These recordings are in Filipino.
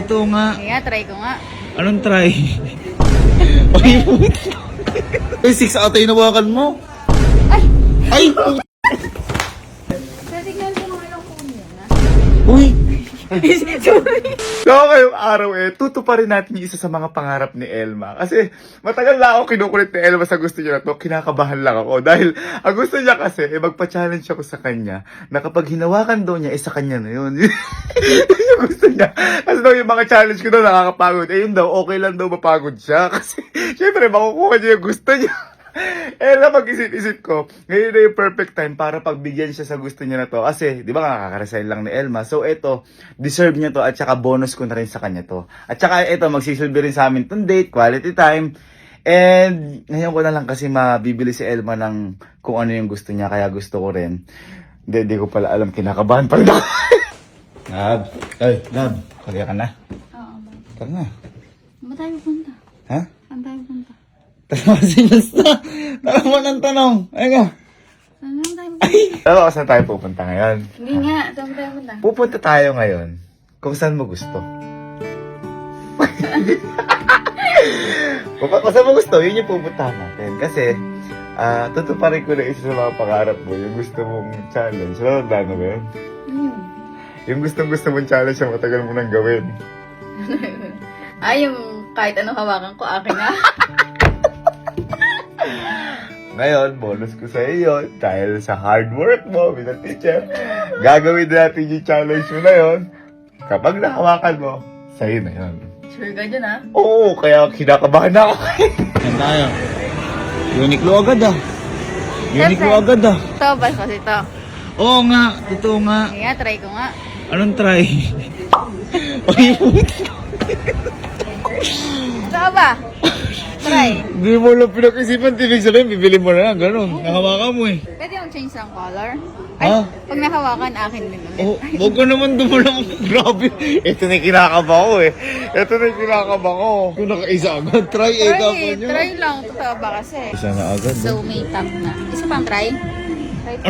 totoo nga. Kaya, try ko nga. Anong try? Ay, 6 out ay nawakan mo. Ay! Ay! Tatignan ko mga ilang phone yan, ha? Uy! So, ngayong araw tutuparin natin yung isa sa mga pangarap ni Elma. Kasi matagal na ako kinukulit ni Elma sa gusto niya na to. Kinakabahan lang ako. Dahil ang gusto niya kasi, magpa-challenge ako sa kanya na kapag hinawakan daw niya, sa kanya na yun. Yung gusto niya. Kasi daw yung mga challenge ko daw nakakapagod. Yun daw, okay lang daw mapagod siya. Kasi, syempre, makukuha niya yung gusto niya. Na pag-isip-isip ko, ngayon na yung perfect time para pagbigyan siya sa gusto niya na to. Kasi, di ba nakaka-resign lang ni Elma. So, eto, deserve niya to at saka bonus ko na rin sa kanya to. At saka, eto, magsisilbi rin sa amin tong date, quality time. And, ngayon ko na lang kasi mabibili si Elma ng kung ano yung gusto niya. Kaya gusto ko rin. Hindi ko pala alam, kinakabahan pala ako. Gab, ay, Gab, kaya ka na? Oo, ba? Tara na. Saan tayo punta? Ha? Saan tayo punta? Tara mo ng tanong. Ay nga. Saan tayo punta? Ay! Alam ko saan tayo pupunta ngayon? Hindi nga, saan tayo punta? Pupunta tayo ngayon kung saan mo gusto. Kung saan mo gusto, yun yung pupuntahan natin. Kasi, tutuparin ko na isa sa mga pangarap mo, yung gusto mong challenge. Natatanda mo ba yun? Yung gustong-gusto mong challenge na matagal mo nang gawin. Yung kahit anong hawakan ko, akin na. Ngayon, bonus ko sa iyo dahil sa hard work mo bilang teacher. Gagawin natin yung challenge mo na yun. Kapag nahawakan mo, sa'yo na yun. Sure ka dyan, ha? Oo, kaya kinakabahan na ako. Yan tayo. Uniqlo agad ah. Uniqlo agad ah. Ito ba kasi ito? Oo nga, totoo nga. Kaya, try ko nga. Anong try? Ito ba? Try. Hindi mo lang pinag-isipan, ibig sabihin, bibili mo na lang, ganun. Nahawakan mo eh. Pwede yung change ng color? Ha? Pag nahawakan, akin din ulit. Oh, huwag ka naman dumalang. Grabe. Ito na yung kinakaba ko eh. Ito na yung kinakaba ko. Kung nakaisa agad, try eh. Try lang. Totoo ba kasi? Isa na agad. So, may tap na. Isa pang try? Try po.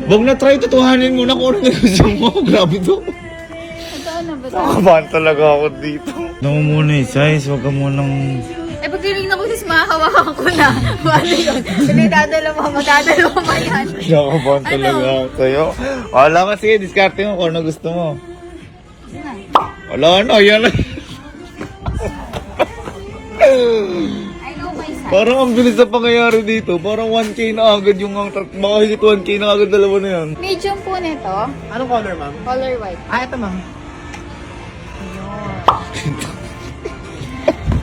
Huwag na try, tutuhanin mo na kung ano na gusto mo. Grabe to. Totoo na ba ito? Nakabahan talaga ako dito. Naku muna eh, size. Huwag ka munang... Pag tinignan ko sis, mahahawakan ko na. Ano yun? Hindi dadalo mo yan. Nakabahan talaga ako sa'yo. Wala ka, sige, diskarte mo kung ano gusto mo. Wala na, yan na. I know my size. Parang ang bilis na pangyayari dito. Parang 1K na agad yung baka higit 1K na agad dalawa na yan. Medium po nito. Anong color, ma'am? Color white. Ito, ma'am.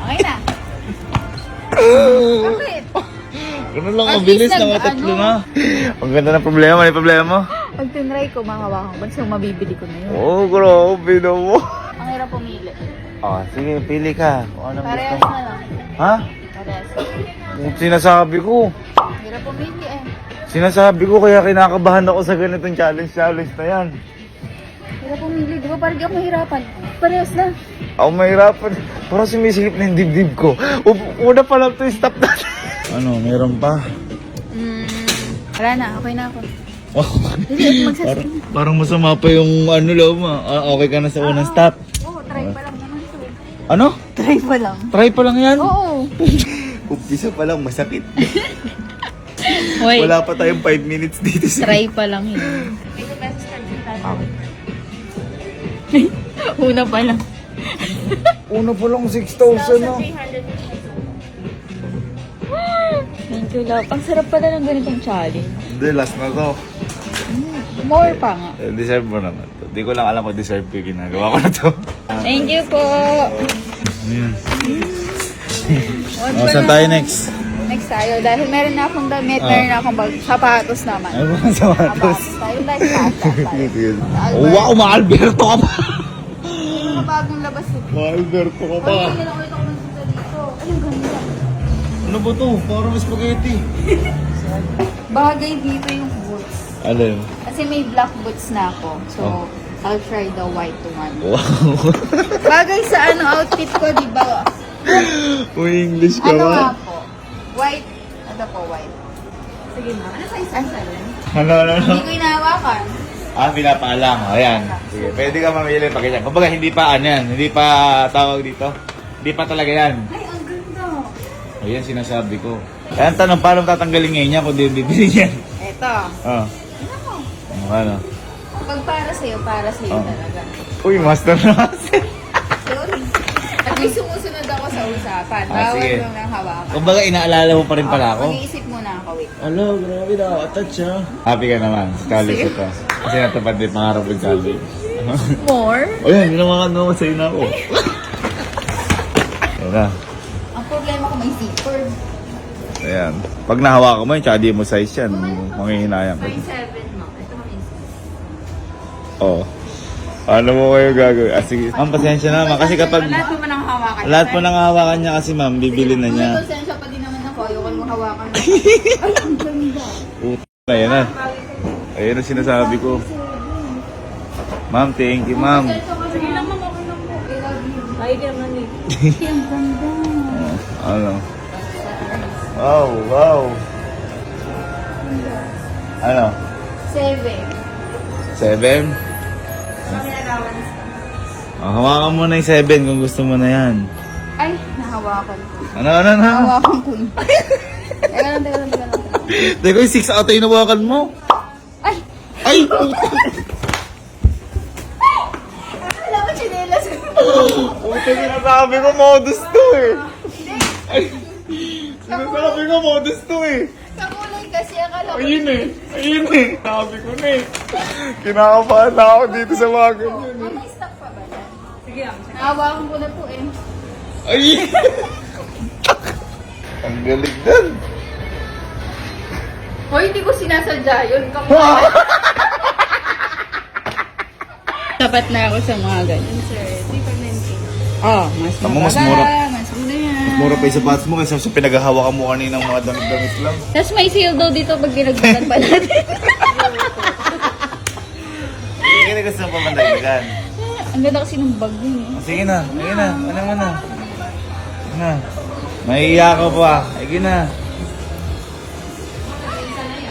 Okay na. Bakit? Ganun lang, At ang bilis least na tatlo ano? na. Ang ganda ng problema, may problema mo? Pag tinry ko, mahawakan ko. So, mabibili ko na yun. Oo, grabe na mo. Ang hirap pumili. Sige, pili ka. Kung anong gusto Parehas mo. na lang. Ha? Parehas. Yung sinasabi ko. Ang hirap pumili eh. Sinasabi ko kaya kinakabahan ako sa ganitong challenge na yan. Hirap pumili. Di ba parang di ako mahirapan? Parehas na. Ako mahirapan. Parang sumisilip na yung dibdib ko. Una pa lang to, stop natin. Ano, meron pa? Wala na. Okay na ako. Parang masama pa yung ano loob mo. Okay ka na sa unang stop. Oo, try pa lang naman to. Ano? Try pa lang. Try pa lang yan? Oo. Umpisa pa lang, masakit. Wait. Wala pa tayong 5 minutes dito sa... Try pa lang yun. Una pa lang. Una pa lang 6,000 na. Thank you, love. Ang sarap pala ng ganitong challenge. Hindi, last na to. More pa nga. Deserve mo naman to. Di ko lang alam kung deserve ko yung ginagawa ko na to. Thank you po. Ayan. Wag O, pa saan na- tayo next? Next tayo. Dahil meron na akong damit, meron na akong sapatos naman. Ay, mga sapatos. Tayo like that. Oh, wow, ma-Alberto ka pa. Mga bagong labas ito. Ma-Alberto ka pa. Pag nila ulit ako nagsunod dito. Ay, ang ganda. Ano ba to? Parang spaghetti. Bagay dito yung boots. Alin? Kasi may black boots na ako. So, I'll try the white one. Wow. Bagay sa outfit ko, di ba? Uy, English ka Ano nga ba? po? White. Ano po, white? Sige na. Ano size ang salon? Ano? Hindi ko inahawakan. Pinapaalam. Ayan. Sige, pwede ka mamili pag ganyan. Kumbaga, hindi pa ano yan. Hindi pa tawag dito. Hindi pa talaga yan. Ay, ang ganda. Ayan, sinasabi ko. Kaya ang tanong, paano tatanggalin ngayon niya kung di bibili yan? Eto. Oh. Ano? Pag para sa'yo Oh. talaga. Uy, master na kasi. Sorry. At least sumusunod ako sa usapan. Sige. Bawal mo nang hawakan. Kumbaga, inaalala mo pa rin pala ako. Mag-iisip muna ako, wait. Hello, grabe na. Attach ah. Happy ka naman. Sa college ito. Kasi natupad din pangarap ko sa college. More? O yan, ginawa ka naman sa'yo na ako. Ayan na. Ang problema ko may zipper. Ayan. Pag nahawakan mo yun, tsaka di mo size yan. Manghihinayang ka. May 7, ma'am. Ito may 6. Oo. Ano mo kayo gagawin? Sige. Ma'am, pasensya na naman. Kasi kapag Lahat mo man ang hawakan. lahat mo nang hawakan niya kasi ma'am, bibili na niya. May konsensya pa din naman ako. Ayoko mo hawakan. Ay, ang ganda. Puta, ayan na. Ayan na sinasabi ko. Ma'am, thank you ma'am. Sige lang, ma'am. Okay lang po. I love you. Ay, naman eh. Ang ganda. Ano? Wow, wow. Ano? 7. 7? Oh, hawakan mo na yung 7 kung gusto mo na yan. Ay, nahawakan ko. Ano? Nahawakan ko. Teka lang. Teka, yung 6 ata yung hawakan mo. Ay! Ay! Puta! Alam mo, chinelas. Puta, sinasabi ko modus to eh. Ay! Sinasabi ko modus to eh. Kakulay kasi akala ko. Ayun eh. Sabi ko na eh. Kinakabahan na ako dito sa mga ganyan. May stock pa ba yan? Sige lang. Nahawakan ko na po eh. Ay! Ang galing din. Hoy, hindi ko sinasadya yun. Kakulay. Tapat na ako sa mga ganyan, sir. Di pa mas Tama, mas mura. Mas mura yan. Mura pa yung sapatos mo kaysa sa pinaghahawakan mo kanina ng mga damit-damit lang. Tapos may sale daw dito pag ginagdagan pa natin. Sige na gusto mo pa mandagdagan. Ang ganda kasi ng bag yun eh. Sige na. Ano mo na. Sige na. Mahihiya ka pa. Sige na.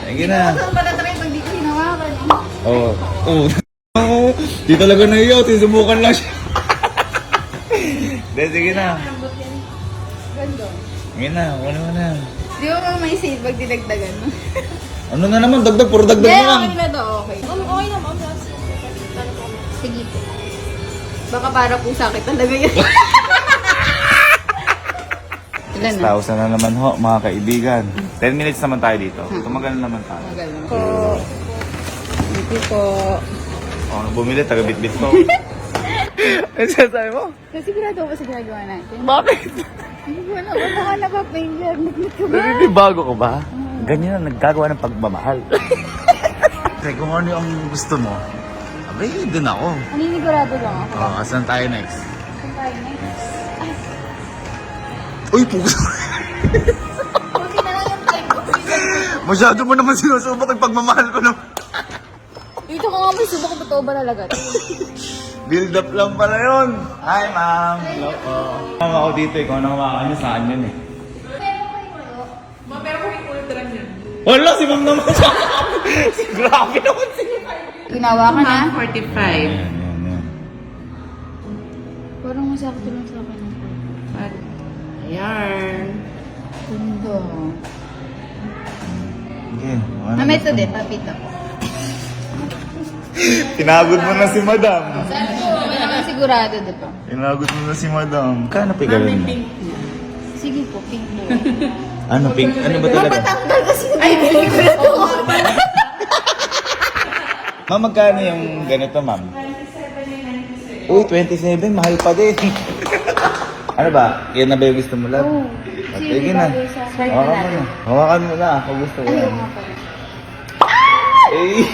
Sige na. Saan pala tayo pag di ko hinawakan eh? Oo. Oo. Di talaga nahiyaw. Tinsubukan lang siya. Sige na. Ganda. Sige na. Ano mo na. Di ba may sale pag dinagdagan mo? Ano na naman? Dagdag. Puro dagdag na lang. Okay na to, okay. Okay na, ma'am. Sige po. Baka para po sa akin talaga yan. Ilan na? 6,000 na naman ho, mga kaibigan. 10 minutes naman tayo dito. Tumagal na naman tayo. Magaling po. Thank you po. Oh, bumili, taga-bit-bit ko. Ano sasabi mo? Sigurado ba sa ginagawa natin? Bakit? Hindi ko alam. Baka napapaingan. Naglit ka ba? Naninibago ko ba? Ganyan ang naggagawa ng pagmamahal. Kasi kung ano yung gusto mo, abay, doon ako. Naninigurado lang ako. Asan tayo next? Saan tayo next? Uy, puso. Buti na lang yung time ko. Masyado mo naman sinusubok yung pagmamahal ko naman. Dito ko nga may subok. Totoo ba talaga? Build up lang pala yun. Hi, ma'am. Hello po. Ma'am, ako dito eh. Kung ano hawakan niyo, saan yun eh. Wala, si ma'am naman siya. Grabe naman siya. Ginawa ka na? 45. Yan. Parang masakto lang sa akin. Ayan. Ganda. Okay. Mama, ito din. Papit ako. Tinagod mo na si madam. Saan po? Hindi naman sigurado, di ba? Tinagod mo na si madam. Kano pigalan mo? Sige po, pink po. Ano pink? Ano ba talaga? Mapatanggal kasi yung bibili ko na ito. Ma'am, magkano yung ganito, ma'am? Uy, 27. Mahal pa din. Ano ba? Yan na ba yung gusto mo lang? Oo. Sige na. Hawakan mo na. Hawakan mo na. Ako gusto ko Ayaw yan. nga pala. Eh.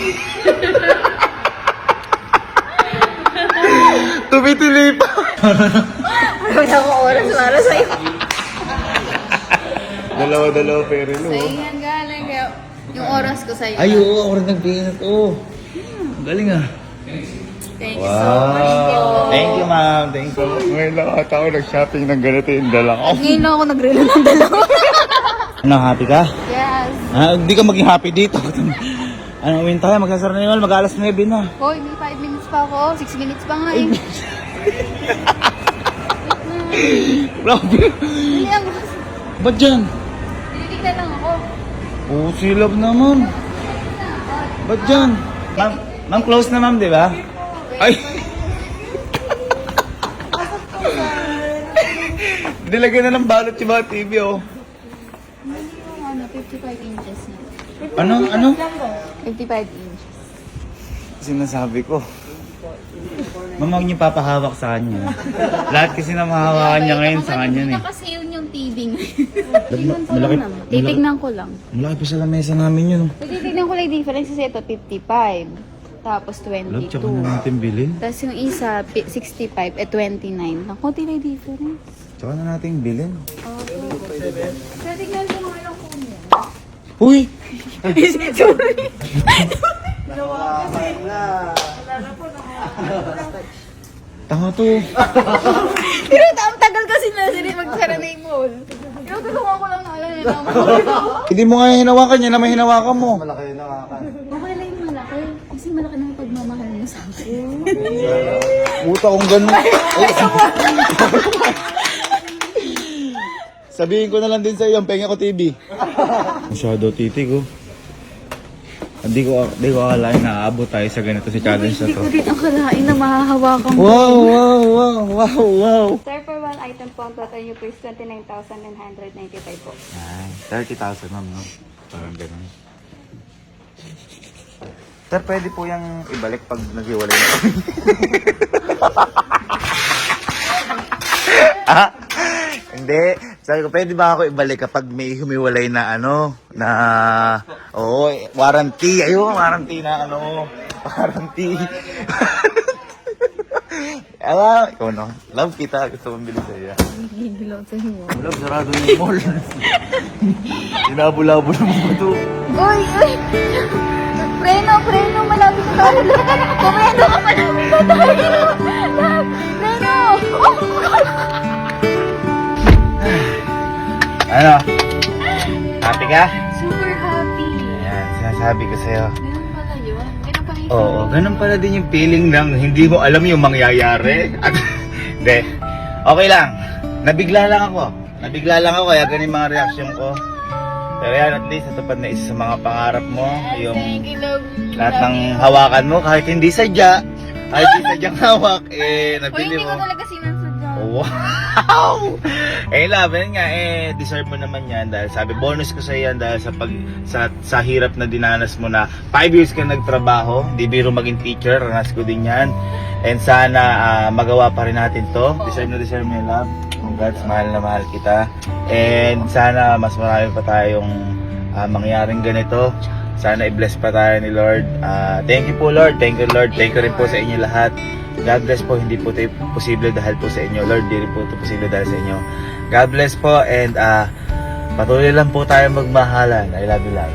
Tumitili pa. Wala ko oras para sa'yo. Dalawa-dalawa pero Sa'yo yan galing. Kaya yung oras ko sa'yo. Ay, oo. Ako rin nag-pinat. Oo. Galing ah. Thank you so much. Thank you, ma'am. Thank you. Ngayon lang ata ako nag-shopping ng ganito yung dala ko. Ngayon lang ako nag-relo ng dalawa. Ano, happy ka? Yes. Hindi ka maging happy dito. Ano, uwin tayo, magsasara na yun, mag-alas 9 na. Hoy, may 5 minutes pa ako. 6 minutes pa nga eh. Grabe. Dali ang Ba't dyan? tinitignan lang ako. Oo, silab naman. Ba't dyan? Ma'am, close na ma'am, di ba? Ay! Nilagyan na ng balot yung mga TV, oh. Hindi yung ano, 55 inches na. Ano? 55 inches. Sinasabi ko. Ma'am, huwag niyo papahawak sa kanya. Lahat kasi na mahawakan niya ngayon sa kanya, eh. Nakasale yung TV Malaki, Titignan ko lang. malaki pa sa lamesa namin yun, oh. Titignan ko lang yung difference kasi ito 55. Tapos Love, tsaka 22. na natin bilhin. Tapos yung isa, 65 at 29. Naku, tila yung difference. Tsaka na natin bilhin. Pero tignan ko nga lang kung yan. Uy! Sorry. Tanga to. Pero ang tagal kasi na sila magsara na yung mall. Pero tulungan ko lang naalala na ako. Hindi mo nga hinawakan niya na may hinawakan mo. Okay lang yung malaki. Kasi malaki na yung pagmamahal mo sa akin. Puta kong ganun. Sabihin ko na lang din sa iyo, ang penga ko TV. Masyado titig, oh. Hindi ko akalain na aabot tayo sa ganito si challenge na to. Hindi ko rin akalain na mahahawakan mo. Wow. Sir, for one item po, ang total niyo po is 29,995 po. Ay, 30,000 ma'am, no? Parang ganun. Sir, pwede po yung ibalik pag naghiwalay na kami. Hindi. Sabi ko, pwede ba ako ibalik kapag may humiwalay na oo, warranty. Ayun, warranty na warranty. Ikaw no. Love kita. Gusto kong bilhin sa'yo. Gigilaw sa mo. Love, sarado yung mall. Sinabulabo ng mga to. Uy! Preno! Malapit na tayo. Preno ka, malapit na tayo. Preno! Ano? Happy ka? Super happy. Ayan, sinasabi ko sa'yo. Ganun pala yun. Ganun pala yun. Oo, ganun pala din yung feeling ng hindi mo alam yung mangyayari. At, hindi. Okay lang. Nabigla lang ako, kaya ganun yung mga reaksyon ko. Pero yan, at least, natupad na isa sa mga pangarap mo. Yung Thank you, love. lahat ng hawakan mo, kahit hindi sadyang hawak, Uy, nabili hindi mo. ko talaga sinansadya. Wow! Love, yan nga, deserve mo naman yan dahil sabi, bonus ko sa yan dahil sa hirap na dinanas mo na 5 years ka nagtrabaho, di biro maging teacher, ranas ko din yan. And sana magawa pa rin natin to. Deserve mo yan, love. Congrats, mahal na mahal kita. And sana mas marami pa tayong mangyaring ganito. Sana i-bless pa tayo ni Lord. Thank you po, Lord. Thank you, Lord. Thank you rin po sa inyo lahat. God bless po. Hindi po ito posible dahil po sa inyo. Lord, hindi rin po ito posible dahil sa inyo. God bless po and patuloy lang po tayo magmahalan. I love you, love.